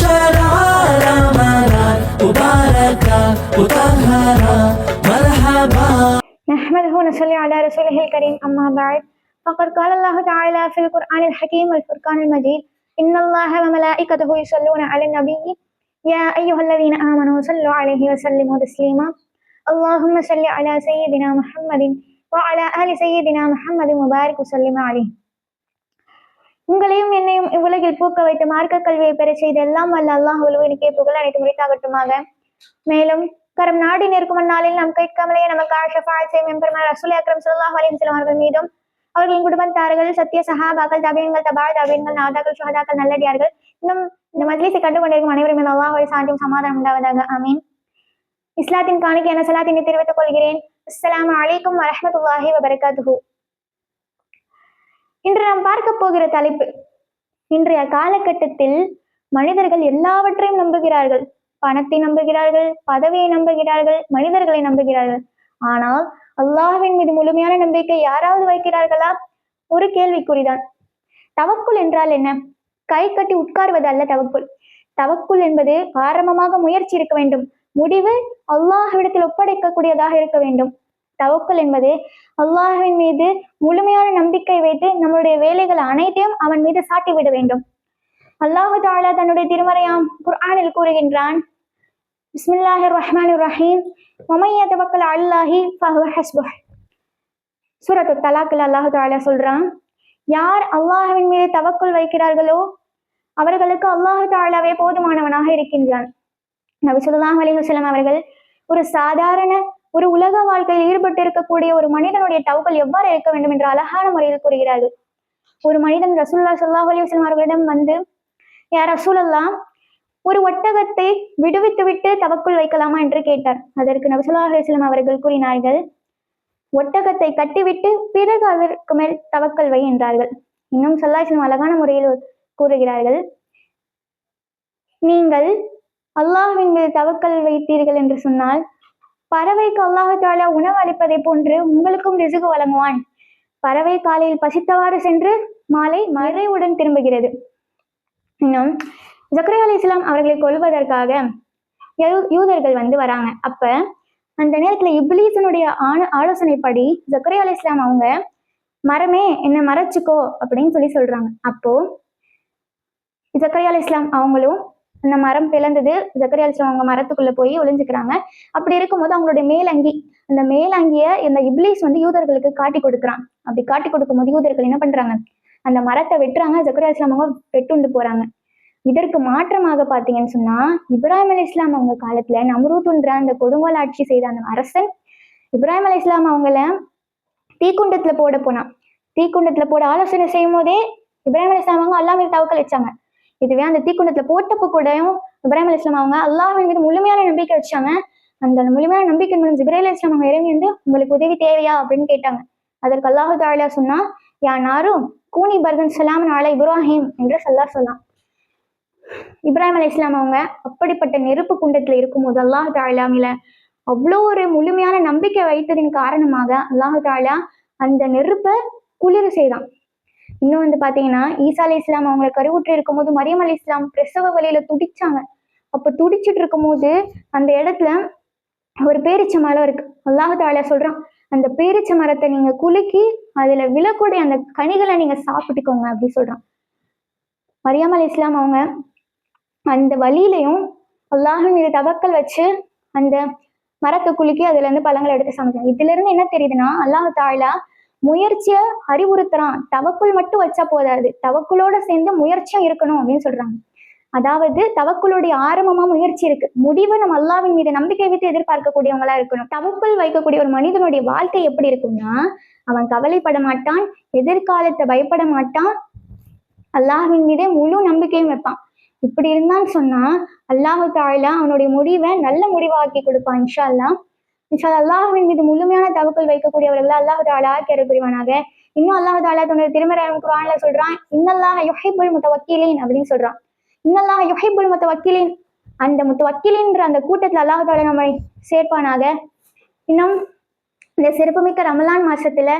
معشرة رمضان مباركة مطهرة مرحبا. نحمده ونصلي على رسوله الكريم أما بعد فقد قال الله تعالى في القرآن الحكيم والفرقان المجيد إن الله وملائكته يصلون على النبي يا أيها الذين آمنوا صلوا عليه وسلموا تسليما اللهم صل على سيدنا محمد وعلى آل سيدنا محمد وبارك وسلم عليه. உங்களையும் என்னையும் இவ்வுலகில் பூக்க வைத்து மார்க்க கல்வியை பெற செய்த எல்லாம் வல்ல அல்லாஹ் ஒருவனுக்கே புகழ் அனைத்து முறைத்தாகட்டுமாக. மேலும் கரம் நாடி நிற்கும் அந்நாளில் நாம் கேட்காமலேயே நமக்கு ஷஃபாஅத் செய்யும் எம்பெருமான் ரசூல் அக்ரம் ஸல்லல்லாஹு அலைஹி வஸல்லம் அவர்கள் மீதும் அவர்களின் குடும்பத்தார்கள் சத்திய சஹாபாக்கள் தபீன்கள் தபாய்கள் நாதாக்கள் சுஹதாக்கள் நல்லடியார்கள் இன்னும் இந்த மஜ்லிஸை கண்டு கொண்டிருக்கும் அனைவரும் மீது அல்லாஹ்வுடைய சாந்தியும் சமாதானம் உண்டாவதாக ஆமீன். இஸ்லாத்தின் காணிக்கை என சலாத்தினை தெரிவித்துக் கொள்கிறேன். அஸ்ஸலாமு அலைக்கும் வரஹ்மத்துல்லாஹி வபரகாத்துஹு. இன்று நாம் பார்க்க போகிற தலைப்பு, இன்றைய காலகட்டத்தில் மனிதர்கள் எல்லாவற்றையும் நம்புகிறார்கள். பணத்தை நம்புகிறார்கள், பதவியை நம்புகிறார்கள், மனிதர்களை நம்புகிறார்கள். ஆனால் அல்லாஹ்வின் மீது முழுமையான நம்பிக்கை யாராவது வைக்கிறார்களா? ஒரு கேள்விக்குறிதான். தவக்குல் என்றால் என்ன? கை கட்டி உட்கார்வது அல்ல தவக்குல். தவக்குல் என்பது ஆரம்பமாக முயற்சி இருக்க வேண்டும், முடிவு அல்லாஹ்விடத்தில் ஒப்படைக்கக்கூடியதாக இருக்க வேண்டும். தவக்குல் என்பது அல்லாஹ்வின் மீது முழுமையான நம்பிக்கை வைத்து நம்முடைய வேலைகள் அனைத்தையும் அவன் மீது சாட்டிவிட வேண்டும். அல்லாஹு தஆலா தன்னுடைய திருமறையாம் குர்ஆனில் கூறுகின்றான், பிஸ்மில்லாஹிர் ரஹ்மானிர் ரஹீம் வமன் யதவக்கல் அலல்லாஹி ஃபஹுவ ஹஸ்புஹ். சூரத்துத் தலாக்ல அல்லாஹு தஆலா சொல்றான், யார் அல்லாஹ்வின் மீது தவக்குல் வைக்கிறார்களோ அவர்களுக்கு அல்லாஹு தஆலாவே போதுமானவனாக இருக்கின்றான். நபி ஸல்லல்லாஹு அலைஹி வஸல்லம் அவர்கள் ஒரு சாதாரண ஒரு உலக வாழ்க்கையில் ஈடுபட்டு இருக்கக்கூடிய ஒரு மனிதனுடைய தவக்குல் எவ்வாறு இருக்க வேண்டும் என்ற அழகான முறையில் கூறுகிறார்கள். ஒரு மனிதன் ரசூலுல்லாஹி ஸல்லல்லாஹு அலைஹி வஸல்லம் அவர்களிடம் வந்து, யா ரசூலல்லாஹ், ஒரு ஒட்டகத்தை விடுவித்து விட்டு தவக்குல் வைக்கலாமா என்று கேட்டார். அதற்கு நபி ஸல்லல்லாஹு அலைஹி வஸல்லம் அவர்கள் கூறினார்கள், ஒட்டகத்தை கட்டிவிட்டு பிறகு அதற்கு மேல் தவக்கல் வை என்றார்கள். இன்னும் ஸல்லல்லாஹு அலைஹி வஸல்லம் அழகான முறையில் கூறுகிறார்கள், நீங்கள் அல்லாஹ்வின் மீது தவக்கல் வைத்தீர்கள் என்று சொன்னால் பறவைக்கு அல்லாஹு தஆலா உணவு அளிப்பதை போன்று உங்களுக்கும் ரிசுகு வழங்குவான். பறவை காலையில் பசித்தவாறு சென்று மாலை மறைவுடன் திரும்புகிறது. இன்னும் ஜக்கரியா அலைஹிஸ்ஸலாம் அவர்களை கொல்வதற்காக யூதர்கள் வராங்க. அப்ப அந்த நேரத்துல இப்லீஸனுடைய ஆலோசனைப்படி ஜக்கரியா அலைஹிஸ்ஸலாம் அவங்க மரமே என்ன மறைச்சுக்கோ அப்படின்னு சொல்றாங்க. அப்போ ஜக்கரியா அலைஹிஸ்ஸலாம் அவங்களும் அந்த மரம் பிளந்தது, ஜக்கரியா அலைஹிஸ்ஸலாம் அவங்க மரத்துக்குள்ள போய் ஒளிஞ்சுக்கிறாங்க. அப்படி இருக்கும்போது அவங்களுடைய மேலங்கி, அந்த மேலங்கிய இந்த இப்லீஸ் யூதர்களுக்கு காட்டி கொடுக்குறான். அப்படி காட்டி கொடுக்கும் போது யூதர்கள் என்ன பண்றாங்க, அந்த மரத்தை வெட்டுறாங்க. ஜக்கரியா அலைஹிஸ்ஸலாம் அவங்க வெட்டுண்டு போறாங்க. இதற்கு மாற்றமாக பாத்தீங்கன்னு சொன்னா, இப்ராஹிம் அலைஹிஸ்ஸலாம் அவங்க காலத்துல நம்ரூத்ன்ற அந்த கொடுங்கோல் ஆட்சி செய்த அந்த அரசன் இப்ராஹிம் அலைஹிஸ்ஸலாம் அவங்கள தீக்குண்டத்துல போட போனான். தீக்குண்டத்துல போட ஆலோசனை செய்யும் போதே இப்ராஹிம் அலைஹிஸ்ஸலாம் அவங்க அல்லாஹ் மீது தவக்கல் வச்சாங்க. இதுவே அந்த தீக்குண்டத்துல போட்டப்ப கூடயும் இப்ராஹிம் அலைஹிஸ்ஸலாம் அவங்க அல்லாஹ்வின் மீது முழுமையான நம்பிக்கை வச்சாங்க. அந்த முழுமையான நம்பிக்கை மூலம் ஜிப்ரீல் அலைஹிஸ்ஸலாம் அவங்க இறங்கி உங்களுக்கு உதவி தேவையா அப்படின்னு கேட்டாங்க. அதற்கு அல்லாஹு தஆலா சொன்னா, யா நாரு கூனி பர்தன் ஸலாமன் அலா இப்ராஹிம் என்று சொல்லலாம். இப்ராஹிம் அலைஹிஸ்ஸலாம் அவங்க அப்படிப்பட்ட நெருப்பு குண்டத்துல இருக்கும்போது அல்லாஹு தஆலா மேல அவ்வளோ ஒரு முழுமையான நம்பிக்கை வைத்ததின் காரணமாக அல்லாஹு தஆலா அந்த நெருப்பை குளிர செய்தான். இன்னும் பாத்தீங்கன்னா, ஈசா அலைஹிஸ்ஸலாம் அவங்களை கருவுற்று இருக்கும் போது மரியம் அலைஹிஸ்ஸலாம் பிரசவ வலியில துடிச்சாங்க. அப்ப துடிச்சிட்டு இருக்கும் போது அந்த இடத்துல ஒரு பேரிச்ச மரம் இருக்கு. அல்லாஹு தஆலா சொல்றான், அந்த பேரிச்ச மரத்தை நீங்க குலுக்கி அதுல விழக்கூடிய அந்த கனிகளை நீங்க சாப்பிட்டுக்கோங்க அப்படி சொல்றான். மரியம் அலைஹிஸ்ஸலாம் அவங்க அந்த வழியிலையும் அல்லாஹ்வின் மீது தவக்கல் வச்சு அந்த மரத்தை குலுக்கி அதுல இருந்து பழங்களை எடுத்து சமைச்சாங்க. இதுல இருந்து என்ன தெரியுதுன்னா, அல்லாஹு தஆலா முயற்சிய அறிவுறுத்துறான். தவக்குல் மட்டும் வச்சா போதாது, தவக்குலோட சேர்ந்து முயற்சியும் இருக்கணும் அப்படின்னு சொல்றாங்க. அதாவது தவக்குலுடைய ஆரம்பமா முயற்சி இருக்கு, முடிவு நம்ம அல்லாஹ்வின் மீது நம்பிக்கை வைத்து எதிர்பார்க்கக்கூடியவங்களா இருக்கணும். தவக்குல் வைக்கக்கூடிய ஒரு மனிதனுடைய வாழ்க்கை எப்படி இருக்கும்னா, அவன் கவலைப்பட மாட்டான், எதிர்காலத்தை பயப்பட மாட்டான், அல்லாஹ்வின் மீதே முழு நம்பிக்கையும் வைப்பான். இப்படி இருந்தான்னு சொன்னா அல்லாஹு தஆலா அவனுடைய முடிவை நல்ல முடிவாக்கி கொடுப்பான். இன்ஷா அல்லாஹ். அல்லாஹ்வின் மீது முழுமையான தவக்கல் வைக்கக்கூடியவர்கள் அல்லாஹு தஆலா ஆக்கியருள் புரிவானாக. இன்னும் அல்லாஹு தஆலா தன்னுடைய திருமறை குர்ஆன்ல சொல்றான், இன்னல்லாஹ யுஹிப்புல் முத்தவக்கிலீன் அப்படின்னு சொல்றான். இன்னல்லாஹ யுஹிப்புல் முத்தவக்கிலீன், அந்த முத்தவக்கிலின்ற அந்த கூட்டத்துல அல்லாஹு தஆலா நம்மை சேர்ப்பானாக. இன்னும் இந்த சிறப்புமிக்க ரமலான் மாசத்துல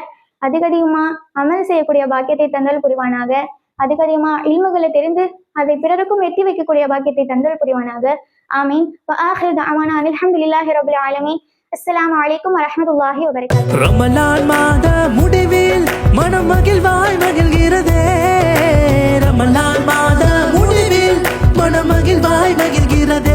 அதிகமா அமல் செய்யக்கூடிய பாக்கியத்தை தந்தால் புரிவானாக. அதிகமா இல்முகளை தெரிந்து அதை பிறருக்கும் எட்டி வைக்கக்கூடிய பாக்கியத்தை தந்தல் புரிவானாக. ஆமீன். வஆஹிரு தஅவானா அல்ஹம்துலில்லாஹி ரப்பில் ஆலமீன். அஸ்ஸலாமு அலைக்கும் வரஹ்மத்துல்லாஹி வபரகாத்துஹு. ரமலான் மாத முடிவில் மனம் மகிழ்வாய் மகிழ்கிறதே. ரமலான் மாத முடிவில் மனம் மகிழ்வாய் மகிழ்கிறதே.